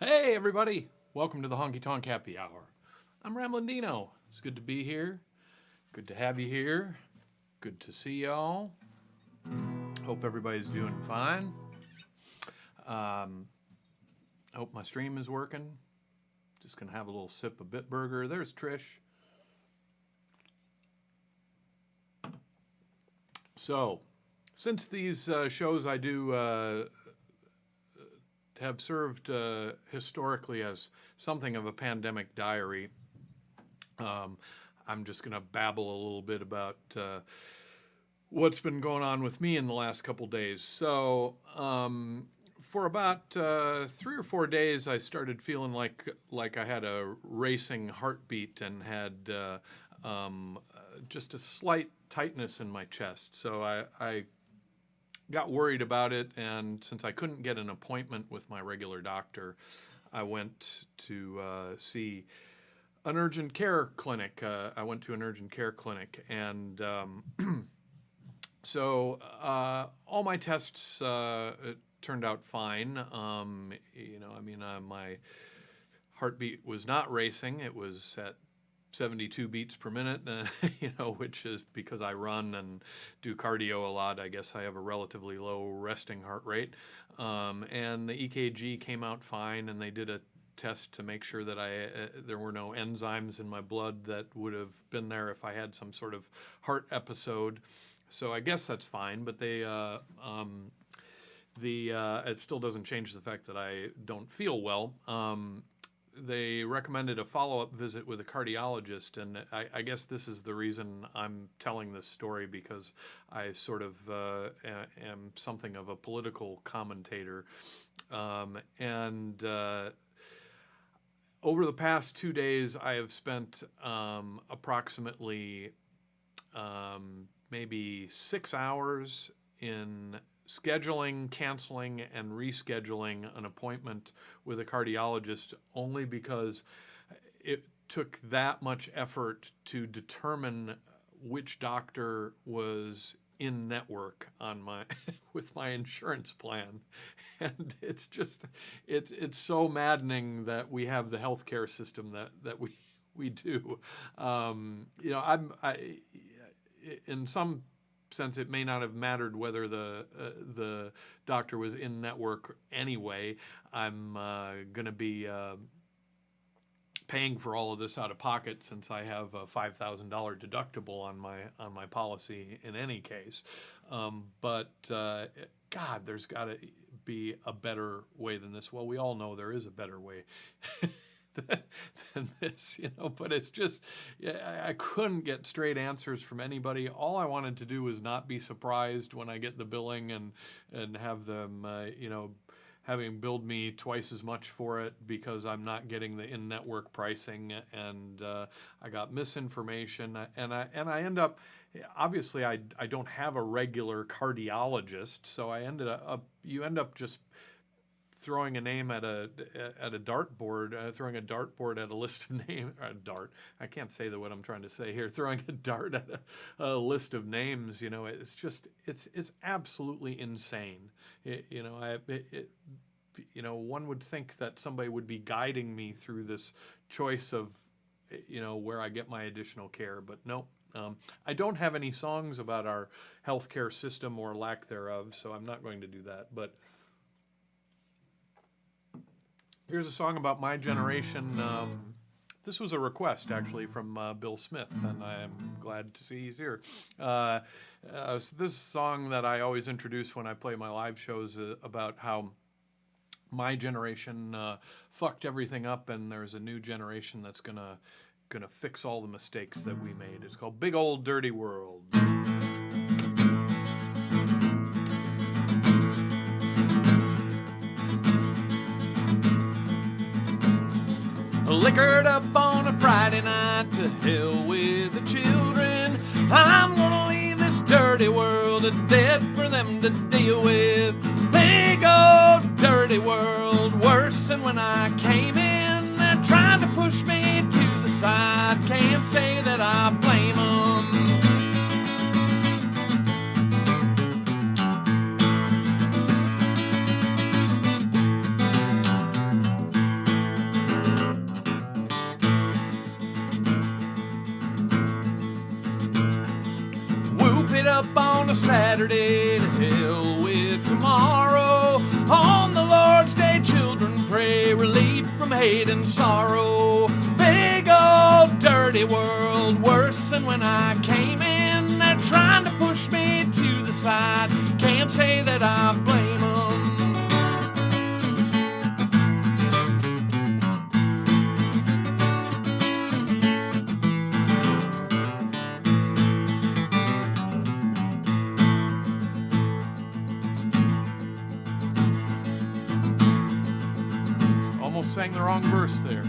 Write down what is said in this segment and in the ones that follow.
Hey everybody, welcome to the Honky Tonk Happy Hour. I'm Ramblin Deano. It's good to be here. Good to have you here. Good to see y'all. Hope everybody's doing fine. I hope my stream is working. Just gonna have a little sip of Bitburger. There's Trish. So, since these shows I do have served historically as something of a pandemic diary, I'm just going to babble a little bit about what's been going on with me in the last couple days. So for about 3 or 4 days, I started feeling like I had a racing heartbeat and had just a slight tightness in my chest. So I got worried about it, and since I couldn't get an appointment with my regular doctor, I went to see an urgent care clinic. I went to an urgent care clinic, and so all my tests turned out fine. My heartbeat was not racing. It was at 72 beats per minute, which is because I run and do cardio a lot. I guess I have a relatively low resting heart rate. And the EKG came out fine, and they did a test to make sure that there were no enzymes in my blood that would have been there if I had some sort of heart episode. So I guess that's fine, but it still doesn't change the fact that I don't feel well. They recommended a follow-up visit with a cardiologist, and I guess this is the reason I'm telling this story, because I sort of am something of a political commentator. Over the past 2 days, I have spent approximately maybe 6 hours in scheduling, canceling, and rescheduling an appointment with a cardiologist, only because it took that much effort to determine which doctor was in network on with my insurance plan. And it's just it's so maddening that we have the healthcare system that we do. In some sense, it may not have mattered whether the doctor was in network anyway. I'm going to be paying for all of this out of pocket, since I have a $5,000 deductible on my policy in any case. But God, there's got to be a better way than this. Well, we all know there is a better way than this, but it's just, I couldn't get straight answers from anybody. All I wanted to do was not be surprised when I get the billing and have them, having billed me twice as much for it because I'm not getting the in-network pricing, and I got misinformation, and I end up, obviously I don't have a regular cardiologist, so you end up just throwing a name at a dartboard, throwing a dartboard at a list of names, I can't say what I'm trying to say here, throwing a dart at a list of names, it's just, it's absolutely insane. One would think that somebody would be guiding me through this choice of, where I get my additional care, but no. I don't have any songs about our healthcare system or lack thereof, so I'm not going to do that, but here's a song about my generation. This was a request, actually, from Bill Smith, and I am glad to see he's here. So this is a song that I always introduce when I play my live shows about how my generation fucked everything up, and there's a new generation that's gonna fix all the mistakes that we made. It's called Big Old Dirty World. Liquored up on a Friday night, to hell with the children. I'm gonna leave this dirty world dead for them to deal with. Big old dirty world, worse than when I came in. They're trying to push me to the side, can't say that I blame them. up on a Saturday, to hell with tomorrow. On the Lord's Day, children pray, relief from hate and sorrow. Big old dirty world, worse than when I came in. They're trying to push me to the side, can't say that I blame them. Sang the wrong verse there.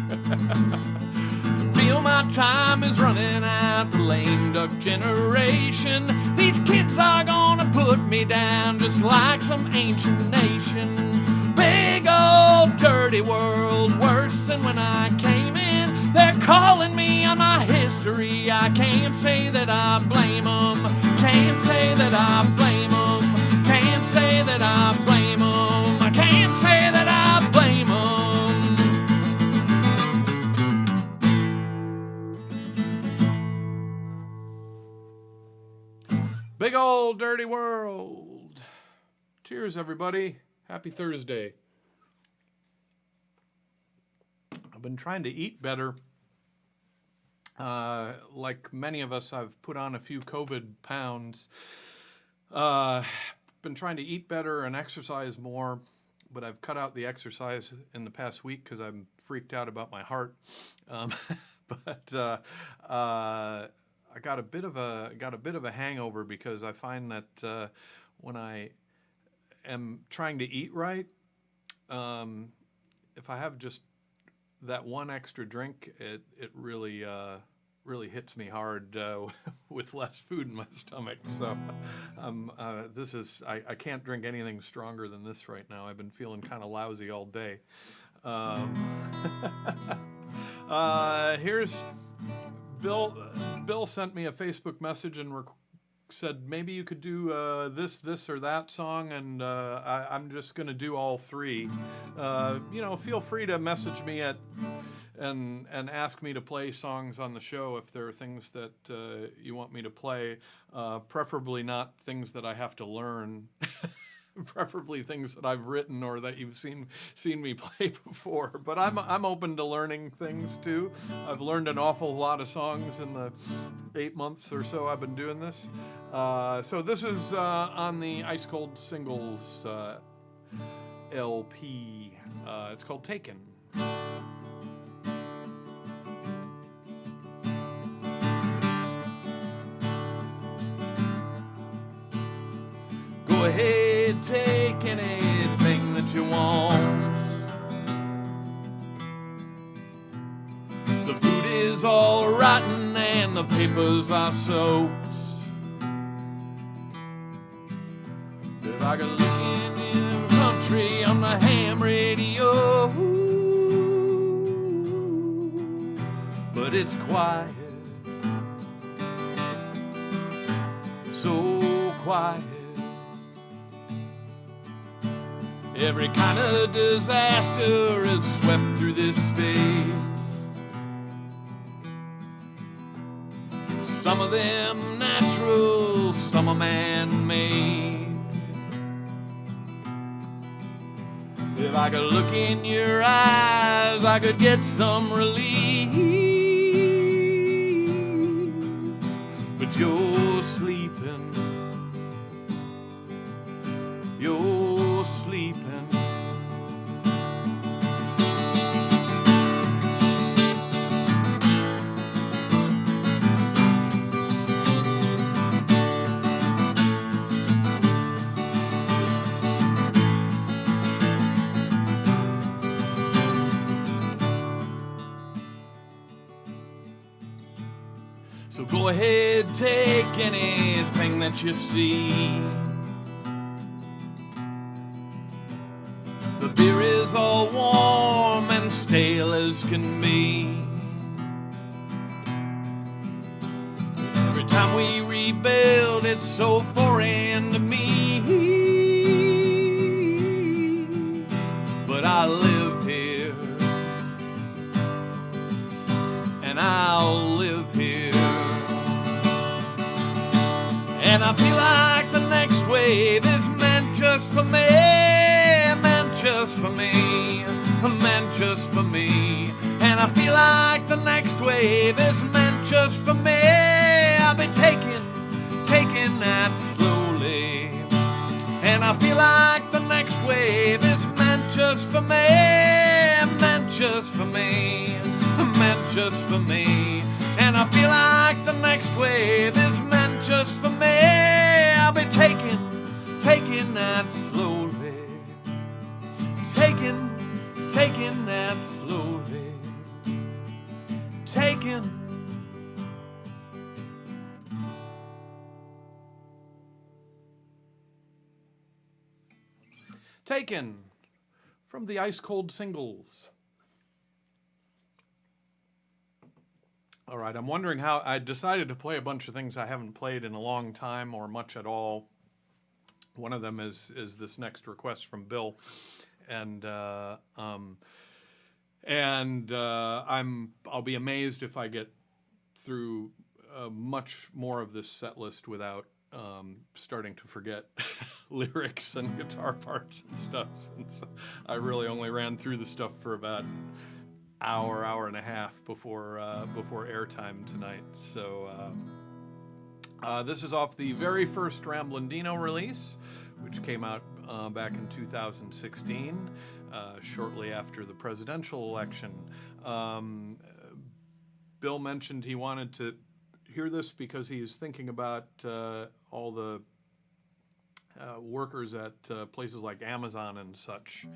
Feel my time is running out, the lame duck generation. These kids are gonna put me down just like some ancient nation. Big old dirty world, worse than when I came in. They're calling me on my history, I can't say that I blame them. Can't say that I blame them. Can't say that I blame them. I can't say that I blame them. Big old dirty world. Cheers, everybody. Happy Thursday. I've been trying to eat better. Like many of us, I've put on a few COVID pounds. Been trying to eat better and exercise more, but I've cut out the exercise in the past week because I'm freaked out about my heart. I got a bit of a hangover because I find that when I am trying to eat right, if I have just that one extra drink, it really hits me hard with less food in my stomach. So I can't drink anything stronger than this right now. I've been feeling kind of lousy all day. Here's Bill sent me a Facebook message and said maybe you could do this or that song, and I'm just going to do all three. Feel free to message me and ask me to play songs on the show if there are things that you want me to play. Preferably not things that I have to learn. Preferably things that I've written or that you've seen me play before. But I'm open to learning things too. I've learned an awful lot of songs in the 8 months or so I've been doing this. So this is on the Ice Cold Singles LP. It's called Taken. Go ahead, take anything that you want. The food is all rotten and the papers are soaked. If I could look in the country on the ham radio, but it's quiet, so quiet. Every kind of disaster is swept through this state. Some of them natural, some are man-made. If I could look in your eyes, I could get some relief. But you're sleeping. You're sleeping. So go ahead, take anything that you see. The beer is all warm and stale as can be. Every time we rebuild, it's so foreign to me. But I live here, and I'll live here. And I feel like the next wave is meant just for me, meant just for me, meant just for me. And I feel like the next wave is meant just for me. I'll be taking that slowly. And I feel like the next wave is meant just for me, meant just for me, meant just for me. And I feel like the next wave is meant just for me. I'll be taking that slowly, taking that slowly, taking. Taken from the Ice Cold Singles. All right, I'm wondering how I decided to play a bunch of things I haven't played in a long time or much at all. One of them is this next request from Bill, and I'll be amazed if I get through much more of this set list without starting to forget lyrics and guitar parts and stuff. Since I really only ran through the stuff for about hour and a half before airtime tonight. So this is off the very first Ramblin' Deano release, which came out back in 2016, shortly after the presidential election. Bill mentioned he wanted to hear this because he's thinking about all the workers at places like Amazon and such.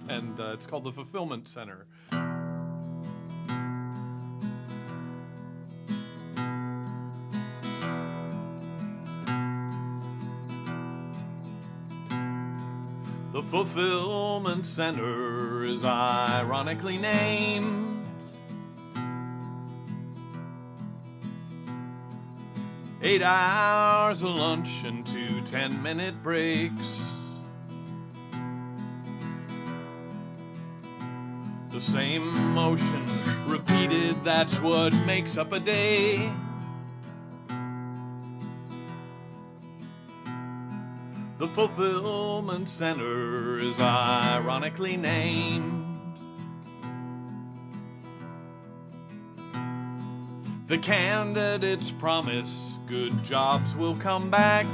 And it's called the Fulfillment Center. The Fulfillment Center is ironically named 8 hours of lunch and 2 10-minute breaks. The same motion repeated, that's what makes up a day. The Fulfillment Center is ironically named. The candidates promise good jobs will come back.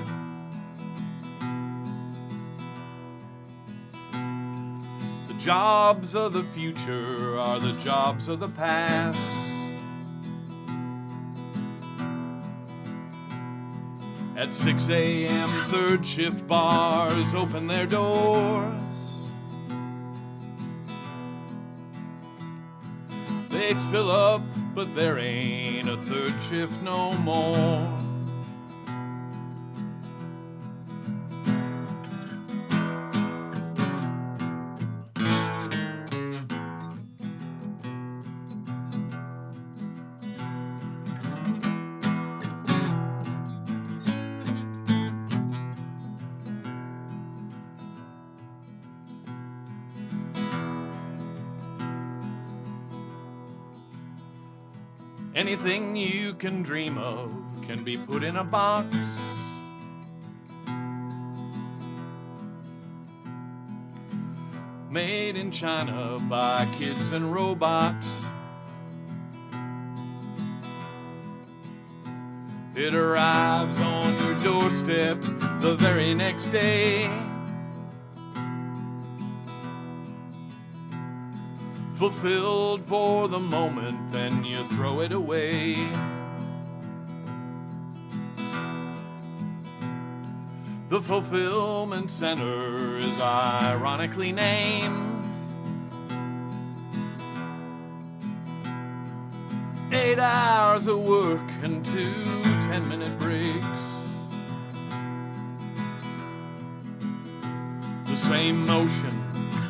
The jobs of the future are the jobs of the past. At 6 a.m., third shift bars open their doors. They fill up, but there ain't a third shift no more. Anything you can dream of can be put in a box. Made in China by kids and robots. It arrives on your doorstep the very next day. Fulfilled for the moment, then you throw it away. The Fulfillment Center is ironically named 8 hours of work and 2 10-minute breaks. The same motion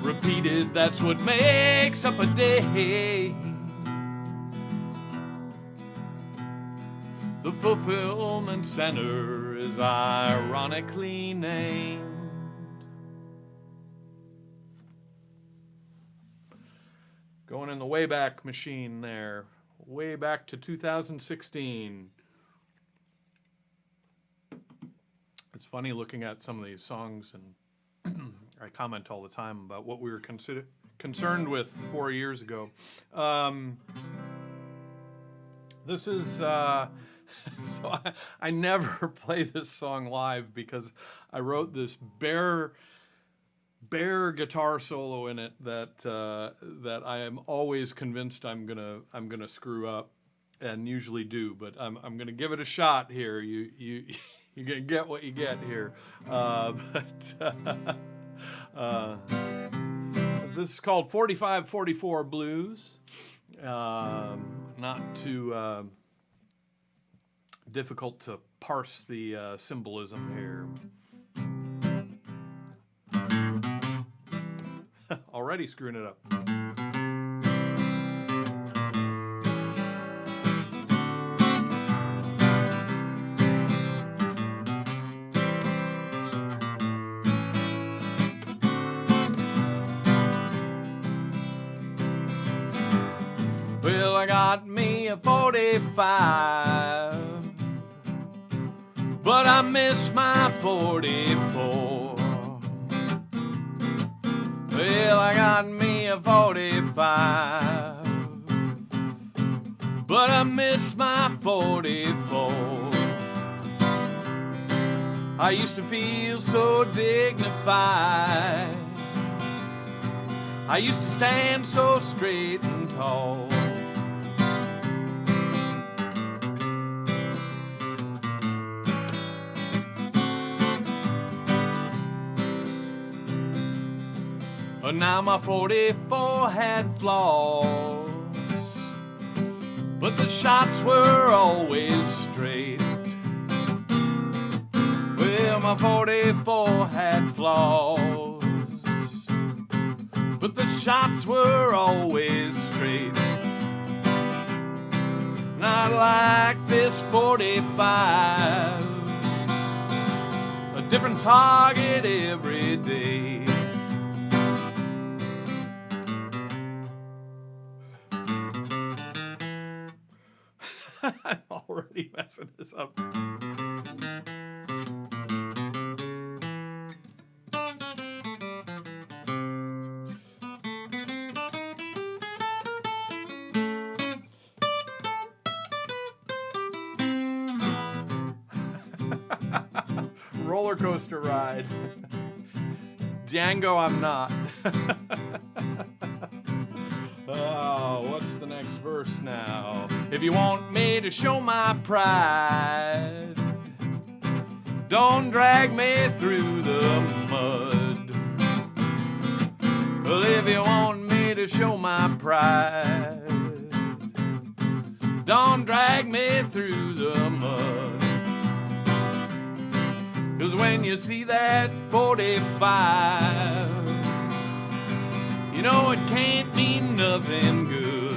repeated, that's what makes up a day. The Fulfillment Center is ironically named. Going in the Wayback Machine there, way back to 2016. It's funny looking at some of these songs, and I comment all the time about what we were concerned with 4 years ago. This is so I never play this song live because I wrote this bare guitar solo in it that I am always convinced I'm gonna screw up, and usually do. But I'm gonna give it a shot here. You're gonna get what you get here. This is called 4544 Blues. Not too difficult to parse the symbolism here. Already screwing it up. Well, I got me a 45, but I miss my 44. Well, I got me a 45, but I miss my 44. I used to feel so dignified. I used to stand so straight and tall. But now my 44 had flaws, but the shots were always straight. Well, my 44 had flaws, but the shots were always straight. Not like this 45, a different target every day. I'm already messing this up. Roller coaster ride. Django, I'm not. Oh, what's the next verse now? If you want me to show my pride, don't drag me through the mud. Well, if you want me to show my pride, don't drag me through the mud. 'Cause when you see that 45, you know it can't mean nothing good.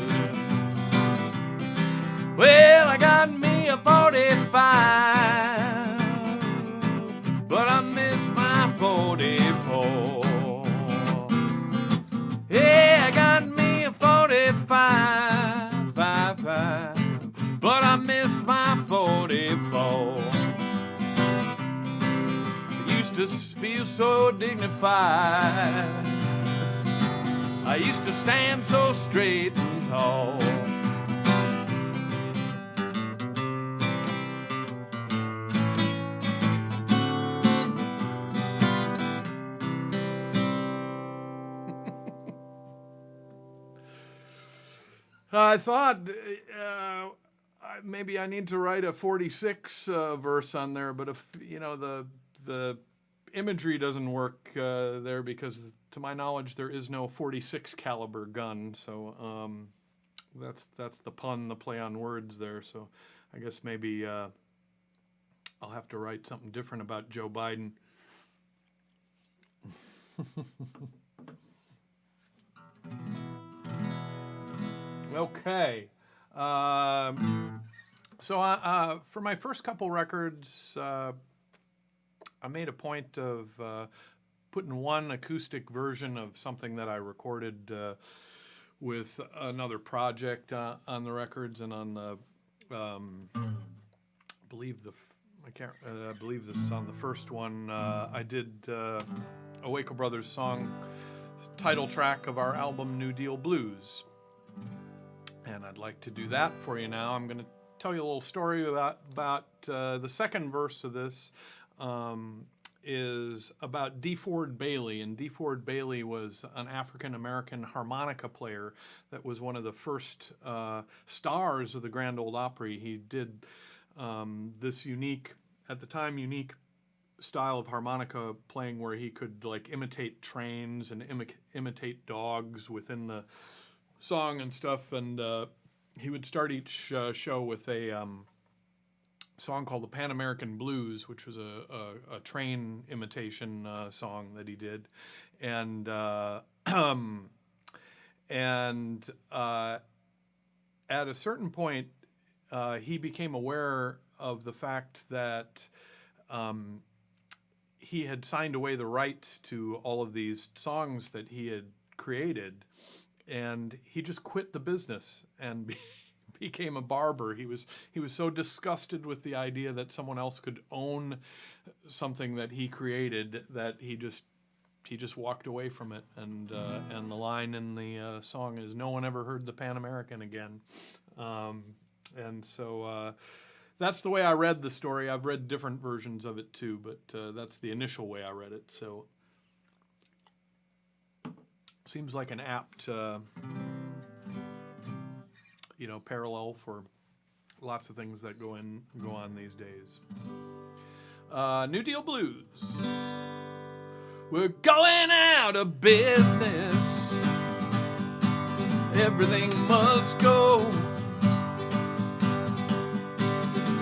Well, I got me a 45, but I miss my 44. Yeah, I got me a 45, but I miss my 44. I used to feel so dignified. I used to stand so straight and tall. I thought maybe I need to write a 46 verse on there, but if the imagery doesn't work there, because to my knowledge there is no 46 caliber gun, so that's the pun, the play on words there. So I guess maybe I'll have to write something different about Joe Biden. Okay. So for my first couple records, I made a point of putting one acoustic version of something that I recorded with another project on the records, and on the, I believe I believe this is on the first one. I did a Waco Brothers song, title track of our album New Deal Blues. And I'd like to do that for you now. I'm going to tell you a little story about the second verse of this. Is about DeFord Bailey, and DeFord Bailey was an African-American harmonica player that was one of the first stars of the Grand Ole Opry. He did this unique, at the time, unique style of harmonica playing where he could like imitate trains and imitate dogs within the song and stuff, and he would start each show with a song called the Pan American Blues, which was a train imitation song that he did, and at a certain point, he became aware of the fact that he had signed away the rights to all of these songs that he had created, and he just quit the business and became a barber. He was so disgusted with the idea that someone else could own something that he created that he just walked away from it. And the line in the song is, "No one ever heard the Pan American again." And so that's the way I read the story. I've read different versions of it too, but that's the initial way I read it. So seems like an apt parallel for lots of things that go on these days. New Deal Blues. We're going out of business. Everything must go.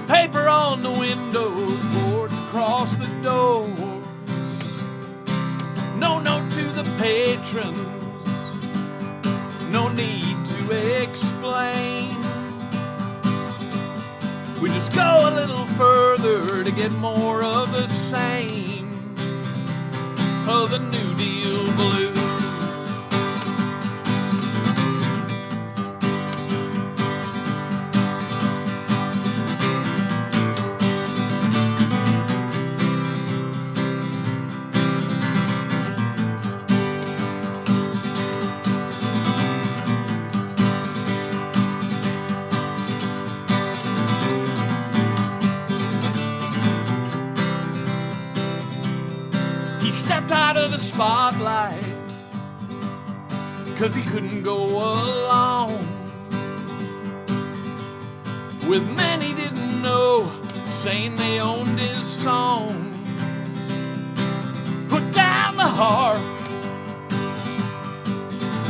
Paper on the windows, boards across the doors. No note to the patrons. No need to explain. We just go a little further to get more of the same of the New Deal Blues. Stepped out of the spotlight 'cause he couldn't go along with men he didn't know saying they owned his songs. Put down the harp,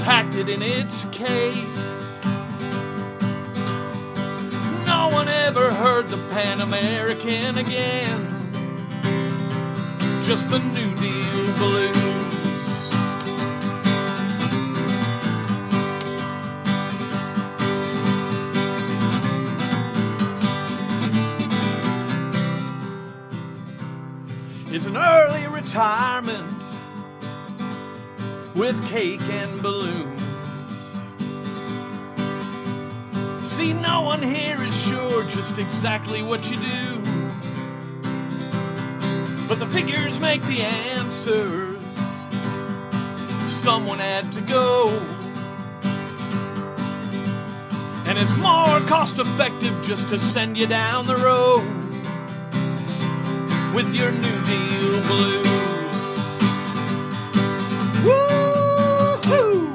packed it in its case. No one ever heard the Pan American again. Just the New Deal Blues. It's an early retirement with cake and balloons. See, no one here is sure just exactly what you do, but the figures make the answers. Someone had to go, and it's more cost effective just to send you down the road with your New Deal Blues. Woo-hoo!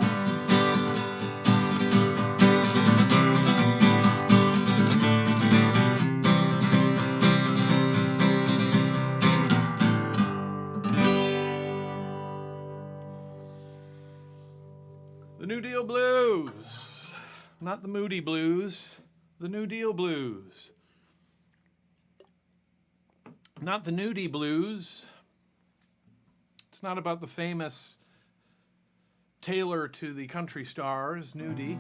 The New Deal Blues. Not the Moody Blues. The New Deal Blues. Not the Nudie Blues. It's not about the famous tailor to the country stars, Nudie.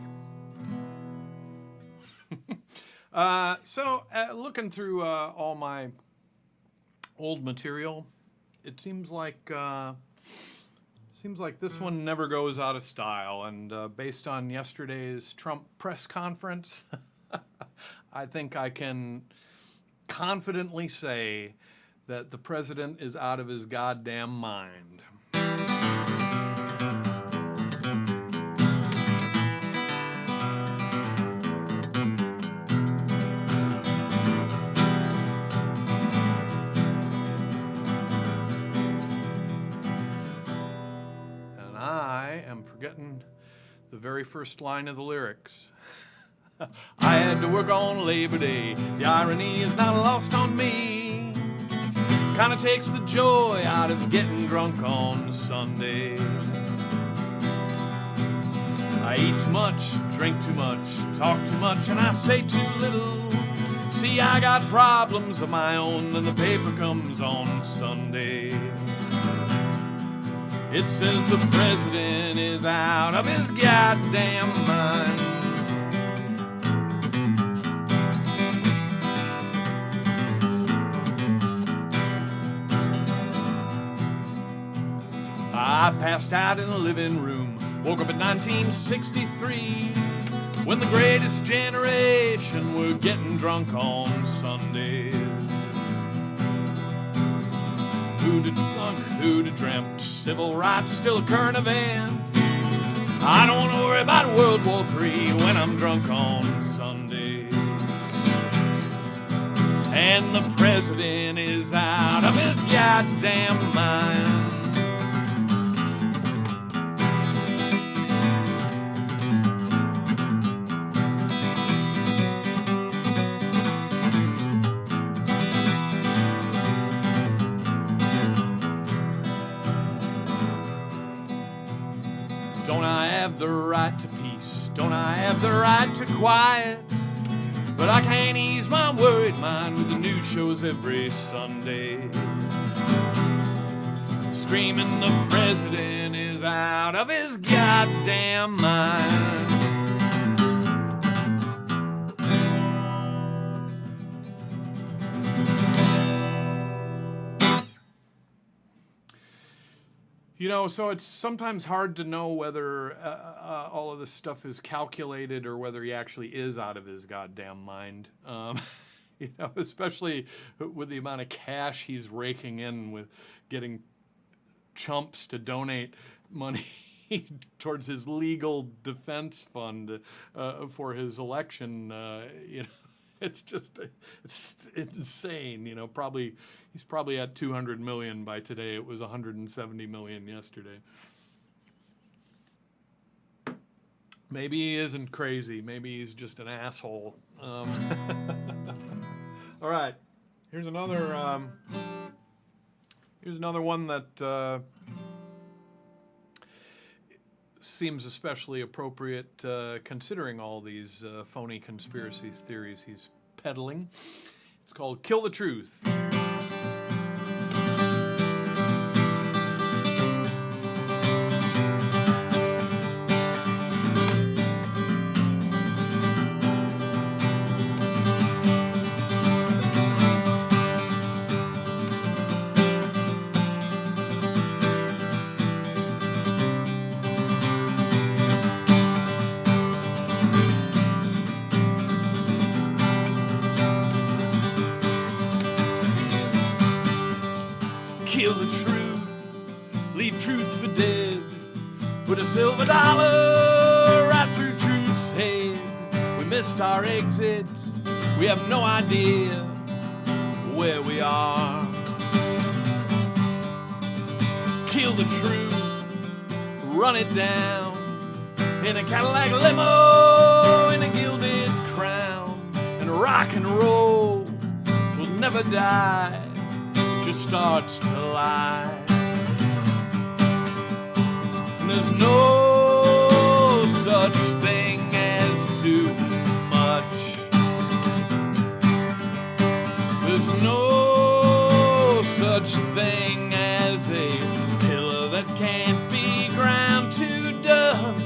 Looking through all my old material, it seems like this one never goes out of style. And based on yesterday's Trump press conference, I think I can confidently say that the president is out of his goddamn mind. And I am forgetting the very first line of the lyrics. I had to work on Labor Day. The irony is not lost on me. Kinda takes the joy out of getting drunk on Sunday. I eat too much, drink too much, talk too much, and I say too little. See, I got problems of my own, and the paper comes on Sunday. It says the president is out of his goddamn mind. I passed out in the living room, woke up in 1963, when the greatest generation were getting drunk on Sundays. Who'd have thunk, who'd have dreamt, civil rights still a current event. I don't want to worry about World War III when I'm drunk on Sundays. And the president is out of his goddamn mind. Don't I have the right to peace? Don't I have the right to quiet? But I can't ease my worried mind with the news shows every Sunday, screaming the president is out of his goddamn mind. You know, so it's sometimes hard to know whether all of this stuff is calculated or whether he actually is out of his goddamn mind. You know, especially with the amount of cash he's raking in with getting chumps to donate money towards his legal defense fund for his election. You know, it's just it's insane. You know, he's probably at 200 million by today. It was 170 million yesterday. Maybe he isn't crazy. Maybe he's just an asshole. All right, here's another one that seems especially appropriate considering all these phony conspiracy theories he's peddling. It's called "Kill the Truth." Kill the truth, leave truth for dead. Put a silver dollar right through truth's head. We missed our exit, we have no idea where we are. Kill the truth, run it down in a Cadillac limo, in a gilded crown. And rock and roll will never die, just starts to lie. And there's no such thing as too much. There's no such thing as a pillar that can't be ground to dust.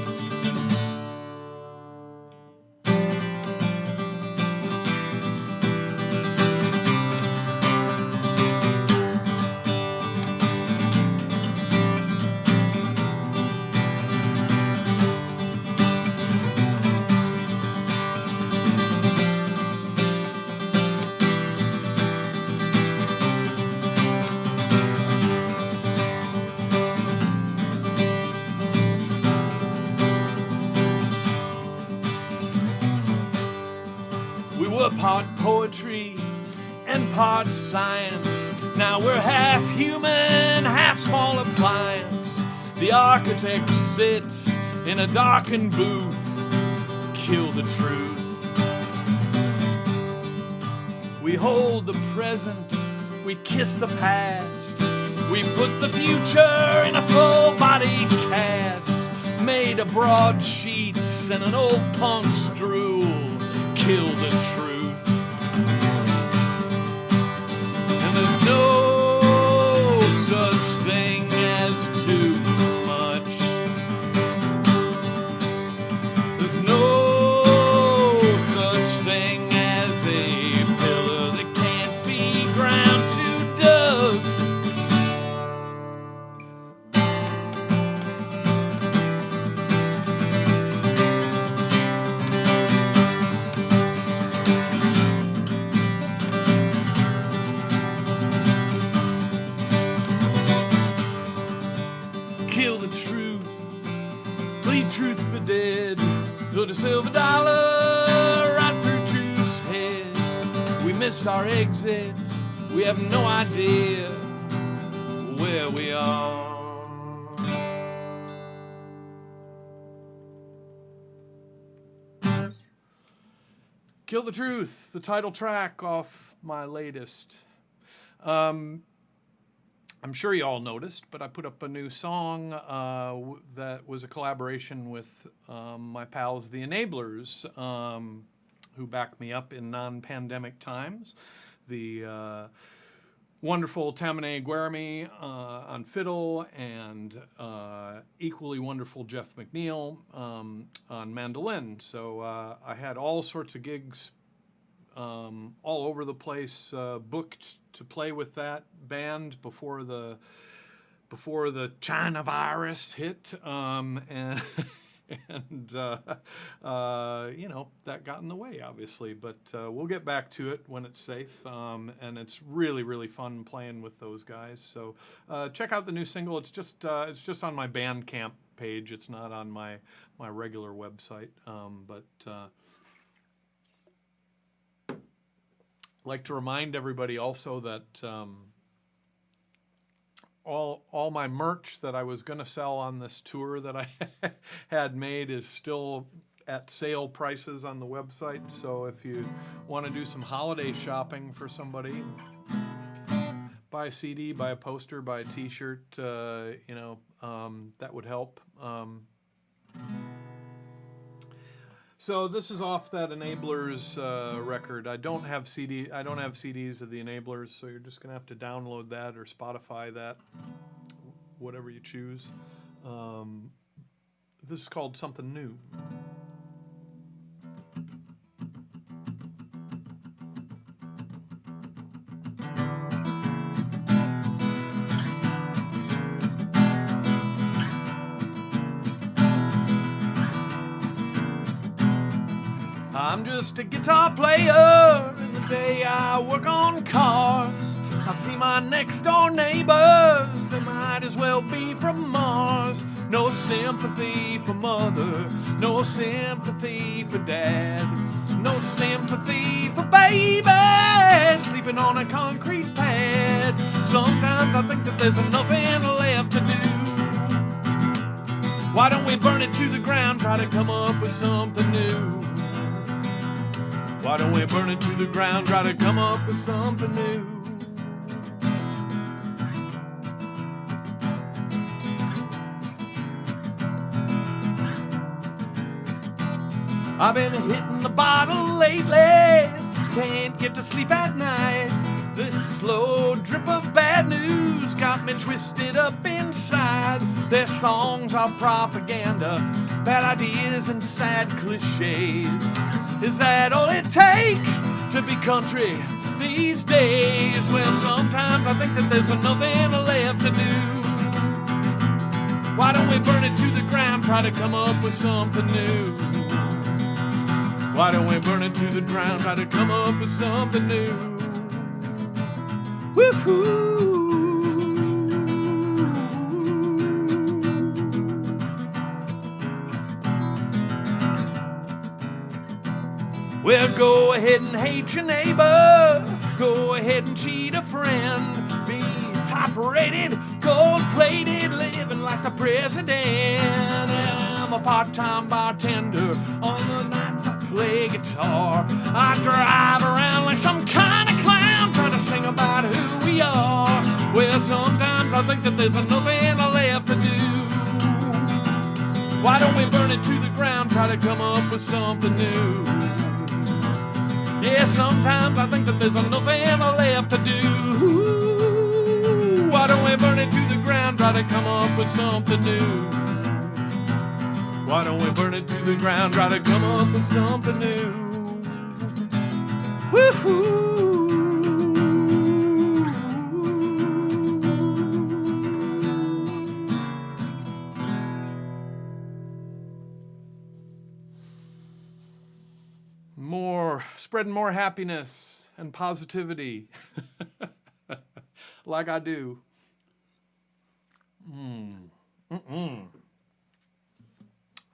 part poetry and part science. Now we're half human, half small appliance. The architect sits in a darkened booth. Kill the truth. We hold the present, we kiss the past. We put the future in a full body cast. Made of broadsheets and an old punk's drool. Kill the truth. And there's no such thing as too much. There's no such thing as a pillar that can't be ground to dust. Kill the truth, leave truth for dead. Put a silver dollar right through truth's head. We missed our exit, we have no idea where we are. Kill the Truth, the title track off my latest. I'm sure you all noticed, but I put up a new song that was a collaboration with my pals, the Enablers, who backed me up in non-pandemic times. The wonderful Tamine Guermi on fiddle and equally wonderful Jeff McNeil on mandolin. So I had all sorts of gigs all over the place booked to play with that band before the China virus hit, and you know, that got in the way, obviously, but we'll get back to it when it's safe, and it's really fun playing with those guys. So check out the new single. It's just on my Bandcamp page. It's not on my regular website, but like to remind everybody also that all my merch that I was going to sell on this tour that I had made is still at sale prices on the website. So if you want to do some holiday shopping for somebody, buy a CD, buy a poster, buy a T-shirt, you know, that would help. So this is off that Enablers record. I don't have CDs of the Enablers, so you're just gonna have to download that or Spotify that, whatever you choose. This is called Something New. I'm just a guitar player in the day I work on cars. I see my next door neighbors, they might as well be from Mars. No sympathy for mother, no sympathy for dad, no sympathy for baby sleeping on a concrete pad. Sometimes I think that there's nothing left to do. Why don't we burn it to the ground, try to come up with something new? Why don't we burn it to the ground, try to come up with something new? I've been hitting the bottle lately, can't get to sleep at night. This slow drip of bad news got me twisted up inside. Their songs are propaganda, bad ideas and sad cliches. Is that all it takes to be country these days? Well, sometimes I think that there's nothing left to do. Why don't we burn it to the ground, try to come up with something new? Why don't we burn it to the ground, try to come up with something new? Woo-hoo! Well, go ahead and hate your neighbor. Go ahead and cheat a friend. Be top-rated, gold-plated, living like the president. I'm a part-time bartender. On the nights I play guitar. I drive around like some kind of clown, trying to sing about who we are. Well, sometimes I think that there's nothing left to do. Why don't we burn it to the ground, try to come up with something new? Yeah, sometimes I think that there's nothing left to do. Why don't we burn it to the ground, try to come up with something new? Why don't we burn it to the ground, try to come up with something new? Woo-hoo! Spreading more happiness and positivity like I do.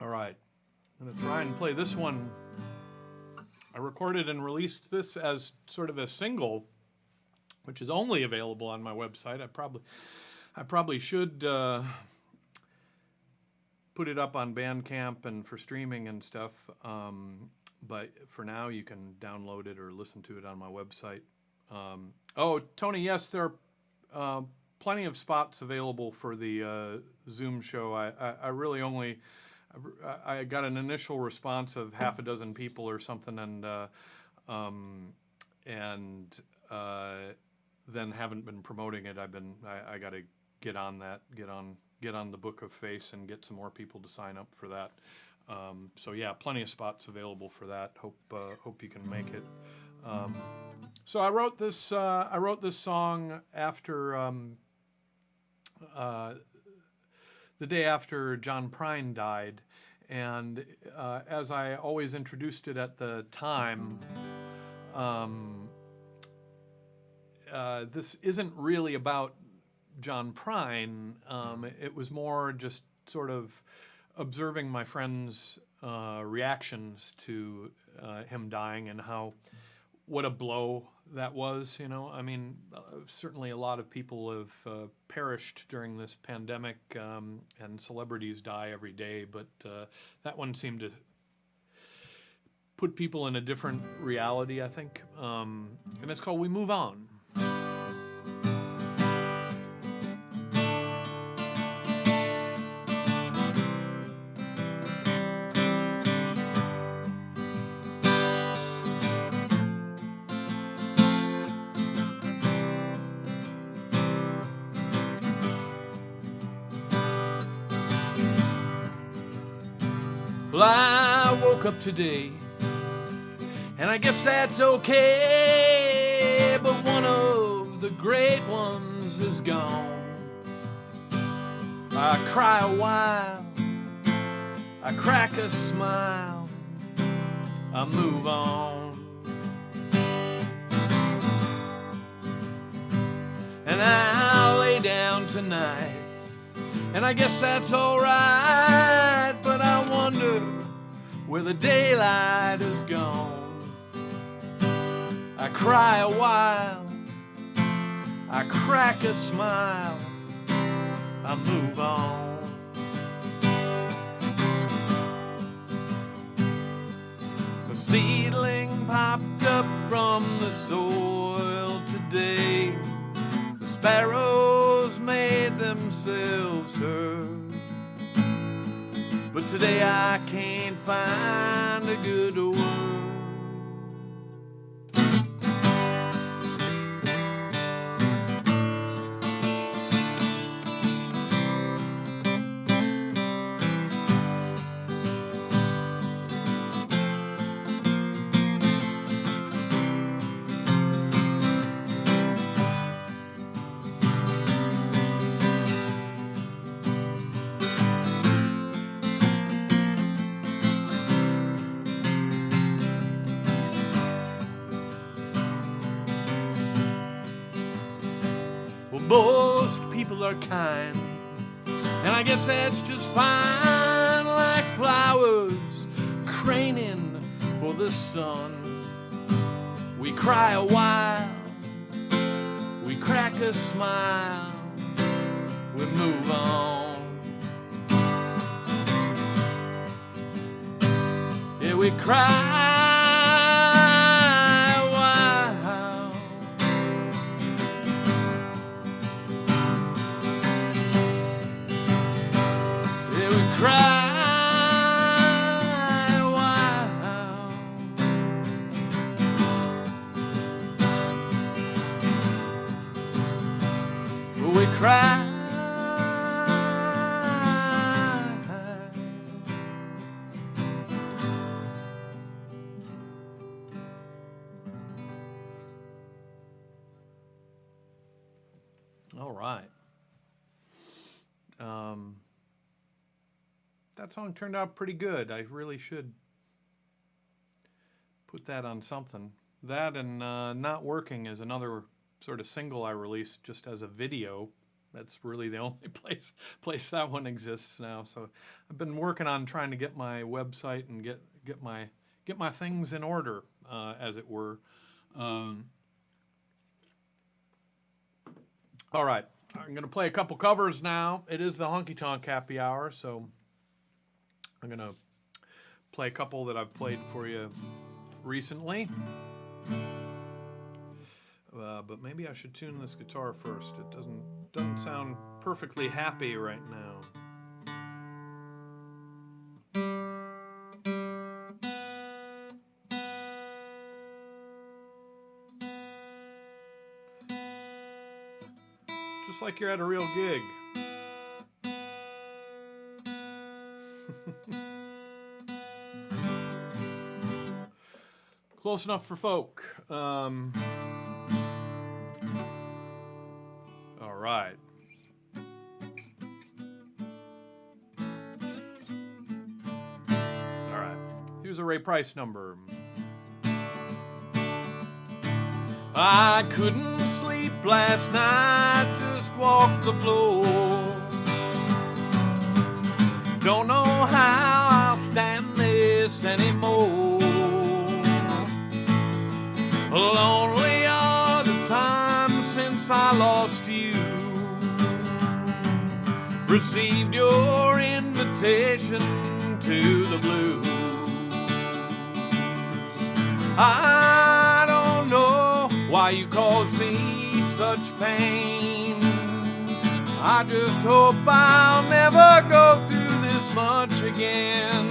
All right, I'm going to try and play this one. I recorded and released this as sort of a single, which is only available on my website. I probably should put it up on Bandcamp and for streaming and stuff. But for now, you can download it or listen to it on my website. Oh, Tony, yes, there are plenty of spots available for the Zoom show. I really only, I got an initial response of half a dozen people or something, and then haven't been promoting it. I got to get on that, get on the Book of Face and get some more people to sign up for that. So yeah, plenty of spots available for that. Hope you can make it. So I wrote this song after the day after John Prine died, and as I always introduced it at the time, this isn't really about John Prine. It was more just sort of observing my friends' reactions to him dying and what a blow that was, you know. I mean, certainly a lot of people have perished during this pandemic, and celebrities die every day, but that one seemed to put people in a different reality, I think. And it's called We Move On. Well, I woke up today, and I guess that's okay, but one of the great ones is gone. I cry a while, I crack a smile, I move on. And I lay down tonight, and I guess that's alright, but I wonder where the daylight is gone. I cry a while, I crack a smile, I move on. A seedling popped up from the soil today. The sparrows made themselves heard, but today I can't find a good word. Most people are kind, and I guess that's just fine, like flowers craning for the sun. We cry a while, we crack a smile, we move on. Yeah, we cry a while, yeah, we cry. We cry. All right. That song turned out pretty good. I really should put that on something. That and Not Working is another sort of single I released just as a video. That's really the only place that one exists now. So I've been working on trying to get my website and get my things in order, as it were. All right, I'm gonna play a couple covers now. It is the Honky Tonk Happy Hour, so I'm gonna play a couple that I've played for you recently. But maybe I should tune this guitar first. It doesn't sound perfectly happy right now. Just like you're at a real gig. Close enough for folk. All right. All right. Here's a Ray Price number. I couldn't sleep last night, just walked the floor. Don't know how I'll stand this anymore. Lonely are the times since I lost you. Received your invitation to the blues. I don't know why you caused me such pain. I just hope I'll never go through this much again.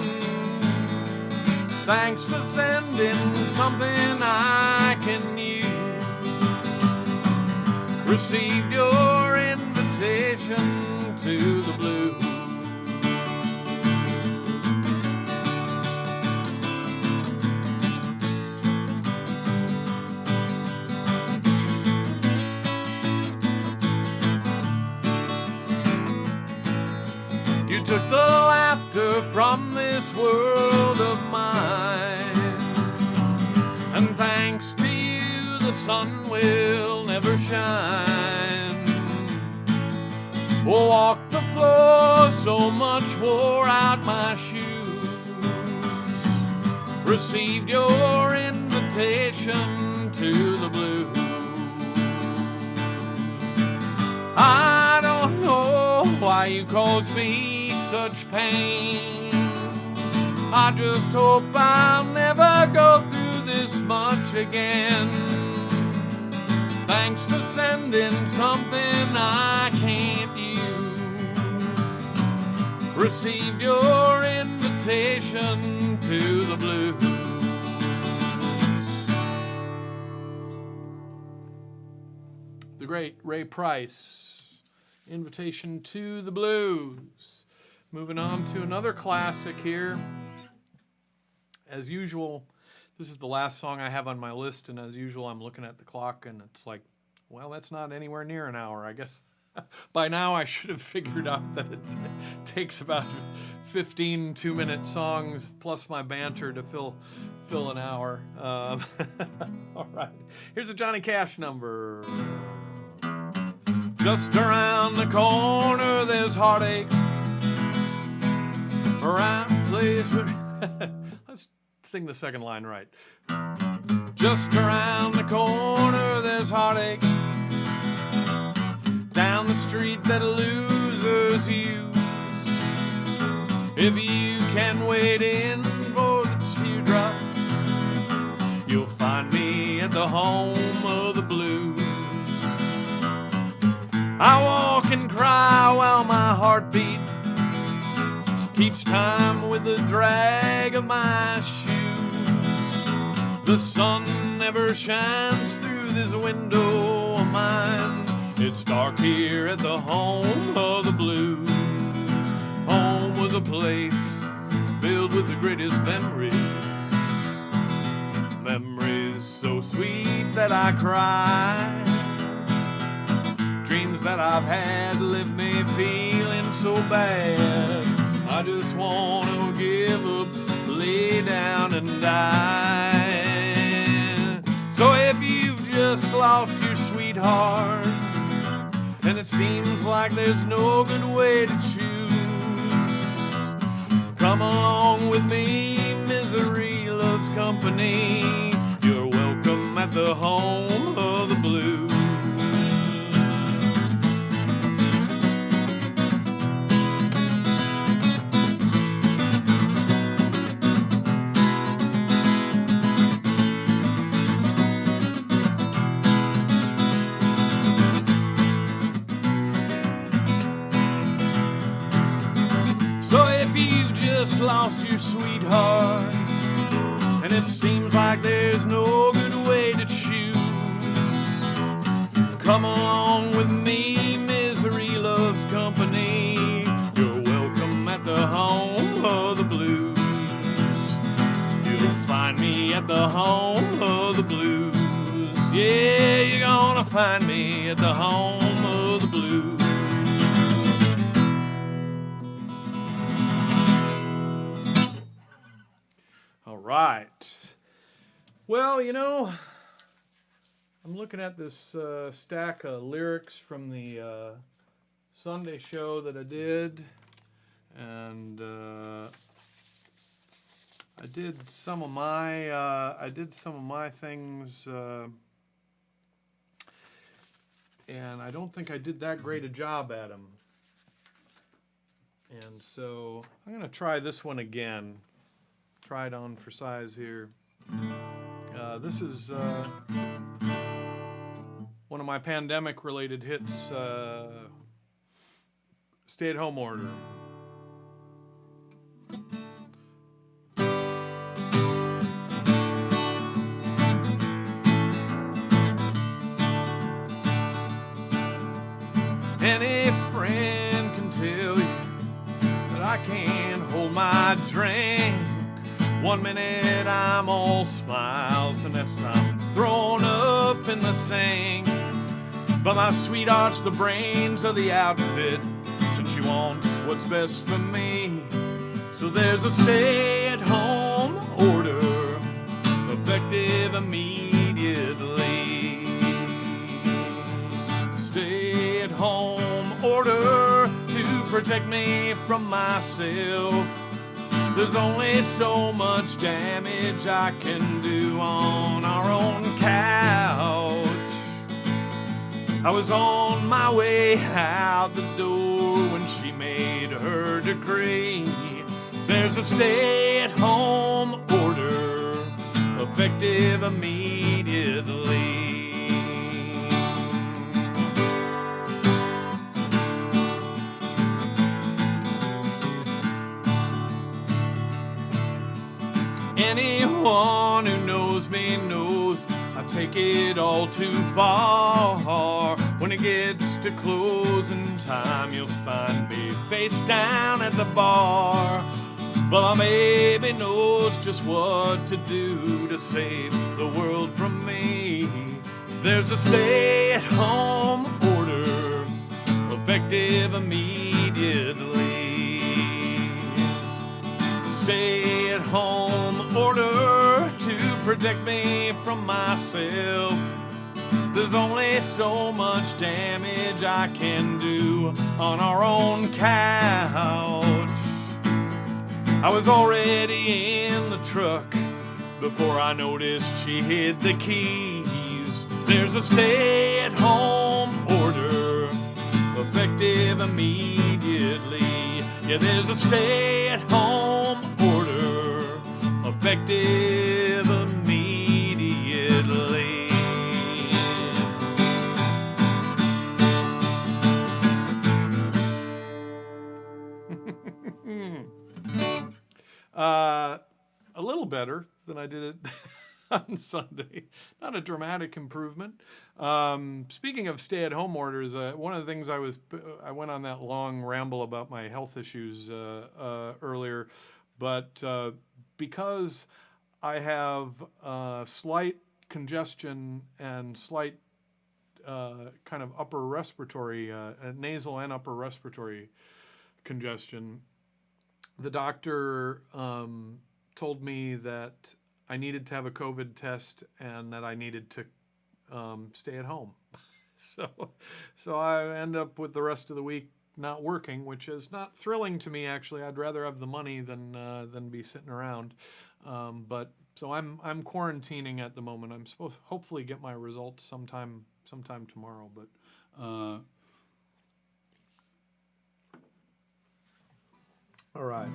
Thanks for sending something I can use. Received your invitation to the blues. You took the laughter from this world of mine, and thanks to you the sun will never shine. Walk the floor, so much wore out my shoes. Received your invitation to the blues. I don't know why you caused me such pain. I just hope I'll never go through this much again. Thanks for sending something I can't use. Received your invitation to the blues. The great Ray Price, Invitation to the Blues. Moving on to another classic here. As usual, this is the last song I have on my list, and as usual, I'm looking at the clock, and it's like, well, that's not anywhere near an hour. I guess by now I should have figured out that it takes about 15 two-minute songs plus my banter to fill an hour. All right, here's a Johnny Cash number. Just around the corner, there's heartache. Around the place where... Let's sing the second line right. Just around the corner there's heartache. Down the street that losers use. If you can wade in for the teardrops, you'll find me at the home of the blues. I walk and cry while my heartbeat keeps time with the drag of my shoes. The sun never shines through this window of mine. It's dark here at the home of the blues. Home was a place filled with the greatest memories. Memories so sweet that I cry. Dreams that I've had leave me feeling so bad. I just want to give up, lay down and die. So if you've just lost your sweetheart, and it seems like there's no good way to choose, come along with me, misery loves company. You're welcome at the home of the blues. Lost your sweetheart, and it seems like there's no good way to choose, come along with me, misery loves company. You're welcome at the home of the blues. You'll find me at the home of the blues. Yeah, you're gonna find me at the home of the blues. Right. Well, you know, I'm looking at this stack of lyrics from the Sunday show that I did, and I did some of my things, and I don't think I did that great a job at them. And so I'm going to try this one again. Try it on for size here. This is one of my pandemic-related hits, Stay-at-Home Order. Any friend can tell you that I can't hold my drink. One minute I'm all smiles, the next I'm thrown up in the sink. But my sweetheart's the brains of the outfit, and she wants what's best for me. So there's a stay-at-home order, effective immediately. Stay-at-home order to protect me from myself. There's only so much damage I can do on our own couch. I was on my way out the door when she made her decree. There's a stay-at-home order, effective immediately. Anyone who knows me knows I take it all too far. When it gets to closing time, you'll find me face down at the bar. But my baby knows just what to do to save the world from me. There's a stay-at-home order, effective immediately. Stay-at-home order to protect me from myself. There's only so much damage I can do on our own couch. I was already in the truck before I noticed she hid the keys. There's a stay-at-home order, effective immediately. Yeah, there's a stay-at-home order, effective immediately. A little better than I did it on Sunday. Not a dramatic improvement. Speaking of stay-at-home orders, one of the things I went on that long ramble about my health issues earlier, but because I have slight congestion and slight kind of upper respiratory, nasal and upper respiratory congestion, the doctor told me that I needed to have a COVID test and that I needed to stay at home. So I end up with the rest of the week not working, which is not thrilling to me, actually. I'd rather have the money than be sitting around. But so I'm quarantining at the moment. I'm supposed to hopefully get my results sometime tomorrow. But all right.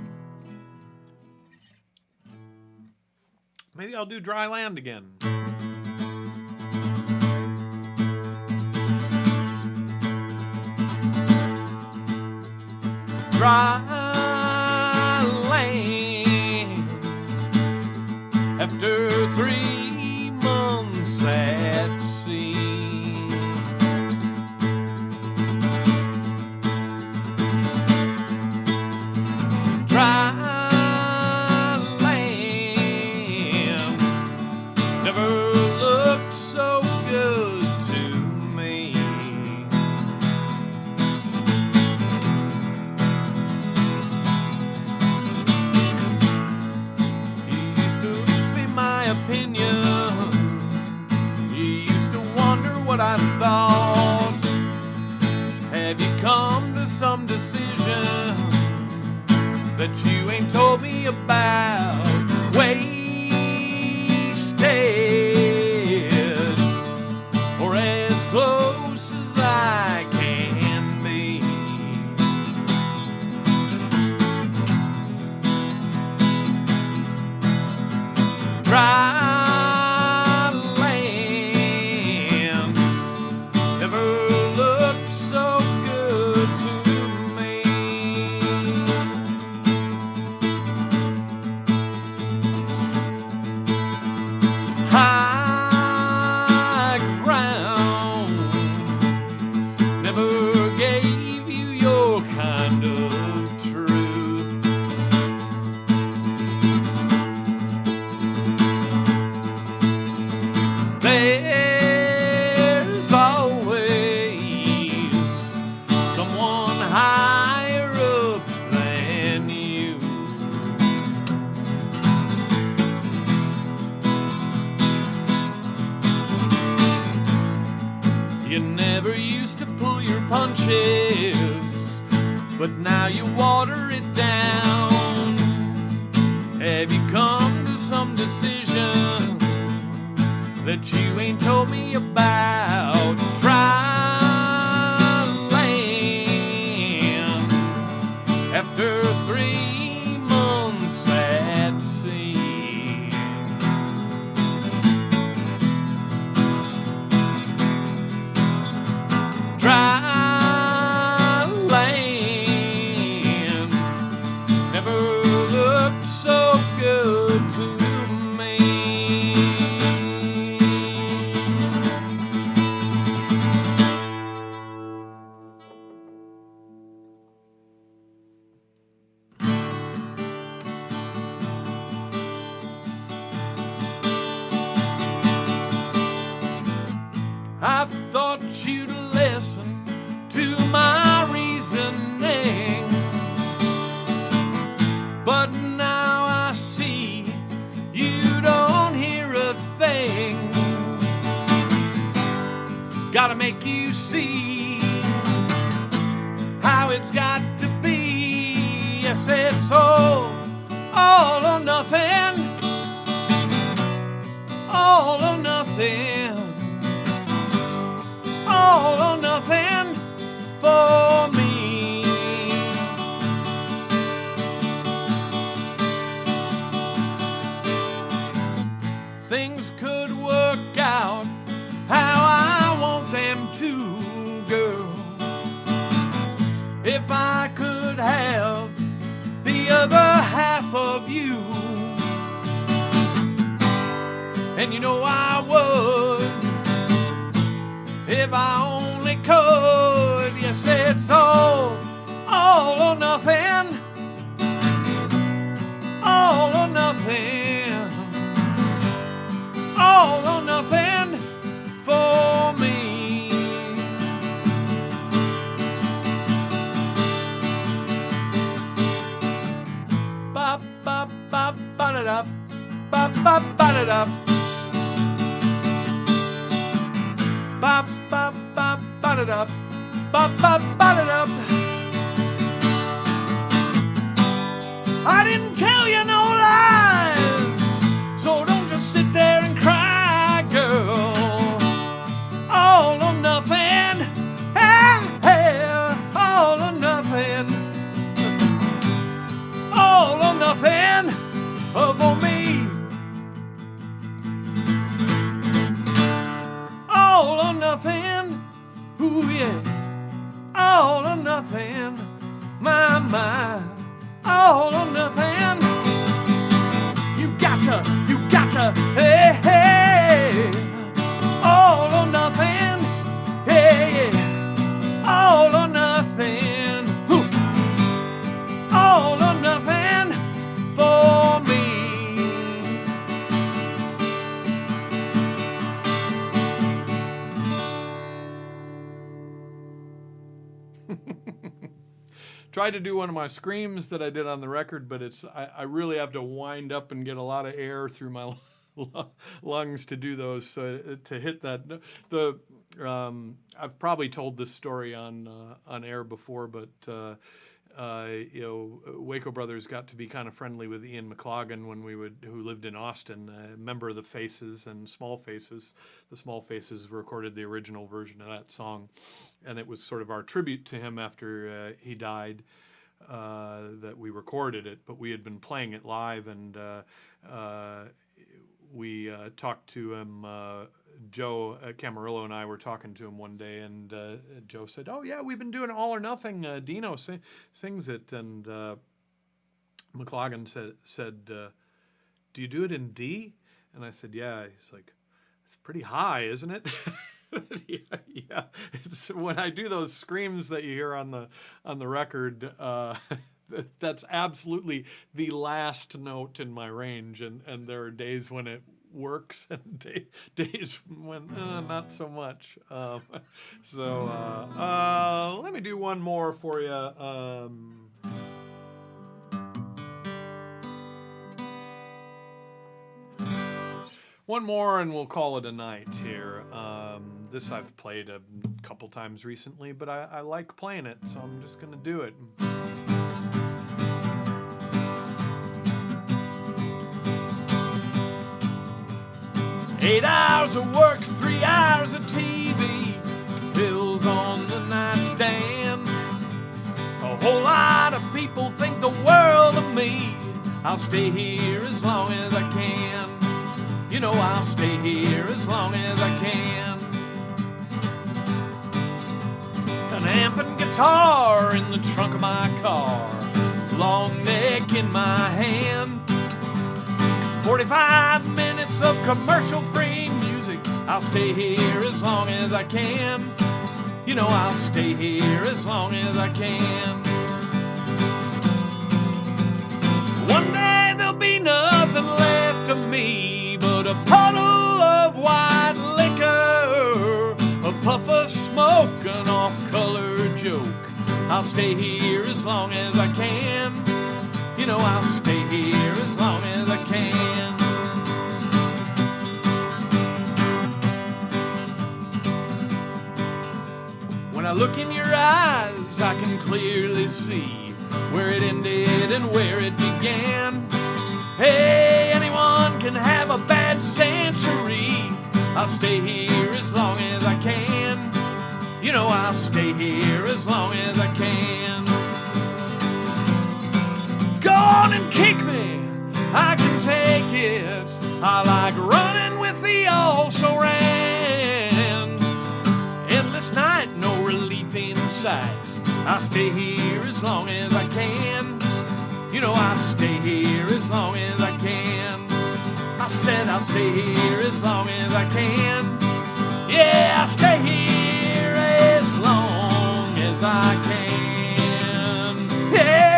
Maybe I'll do dry land again. Dry land after 3 months at sea. Dry land never looked so good to me. You used to ask me my opinion. You used to wonder what I thought. Have you come to some decision that you ain't told me about? Wasted, or as close as I can be. Dry land never looked so good to me. High ground never gave you your kind of truth. There's always someone higher up than you. You never used to pull your punches, but now you water it down. Have you come to some decision that you ain't told me about? Dry land after 3 months at sea. Dry land never looked so good to me. I thought you'd listen to my reasoning, but now I see you don't hear a thing. Gotta make you see how it's got to be. Yes, it's all or nothing. all or nothing, all or nothing for me. Things could work out how I want them to, girl, if I could have the other half of you. And you know I would if I only could. Yes, it's all or nothing, all or nothing, all or nothing for me. Ba ba ba ba da da, ba ba ba da da. Ba ba ba ba da da, ba ba ba da da. I didn't tell you no lies, so don't just sit there and cry, girl. All or nothing, all or nothing, all or nothing for me. All or nothing, ooh yeah, all or nothing, my, all or nothing. You gotcha, hey, hey, all or nothing, hey, yeah, all or nothing, ooh. All or nothing for me. Tried to do one of my screams that I did on the record, but I really have to wind up and get a lot of air through my lungs to do those. So to hit that, I've probably told this story on air before, but Waco Brothers got to be kind of friendly with Ian McLagan who lived in Austin, a member of the Faces and Small Faces. The Small Faces recorded the original version of that song, and it was sort of our tribute to him after he died that we recorded it, but we had been playing it live, and we talked to him. Joe Camarillo and I were talking to him one day, and Joe said, "Oh yeah, we've been doing All or Nothing. Deano sings it." And McLagan said, "Do you do it in D?" And I said, "Yeah." He's like, "It's pretty high, isn't it?" yeah. It's when I do those screams that you hear on the record. That's absolutely the last note in my range, and there are days when it works and days when not so much. So let me do one more for you. One more and we'll call it a night here. This I've played a couple times recently, but I like playing it, so I'm just going to do it. Eight hours of work, 3 hours of TV, bills on the nightstand. A whole lot of people think the world of me. I'll stay here as long as I can. You know I'll stay here as long as I can. An amp and guitar in the trunk of my car, long neck in my hand. 45 minutes of commercial-free music. I'll stay here as long as I can. You know I'll stay here as long as I can. One day there'll be nothing left of me but a puddle of white liquor, a puff of smoke, an off-color joke. I'll stay here as long as I can. You know I'll stay here as long as I can. When I look in your eyes, I can clearly see where it ended and where it began. Hey, anyone can have a bad century. I'll stay here as long as I can. You know I'll stay here as long as I can. Go on and kick me, I can take it. I like running with the also-rans. Endless night, no relief in sight. I'll stay here as long as I can. You know I'll stay here as long as I can. I said I'll stay here as long as I can. Yeah, I'll stay here as long as I can. Yeah.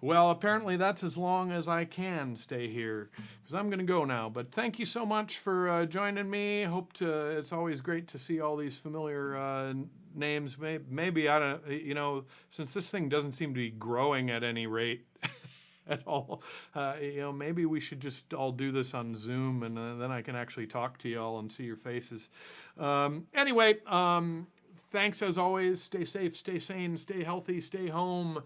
Well, apparently that's as long as I can stay here, because I'm going to go now. But thank you so much for joining me. It's always great to see all these familiar names. Maybe I don't, since this thing doesn't seem to be growing at any rate at all, maybe we should just all do this on Zoom, and then I can actually talk to you all and see your faces. Anyway, thanks as always. Stay safe, stay sane, stay healthy, stay home.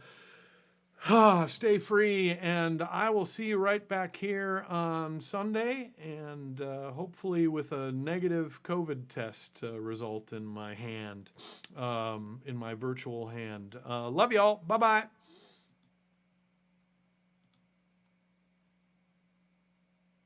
Stay free, and I will see you right back here on Sunday, and hopefully with a negative COVID test result in my hand, in my virtual hand. Love y'all. Bye-bye.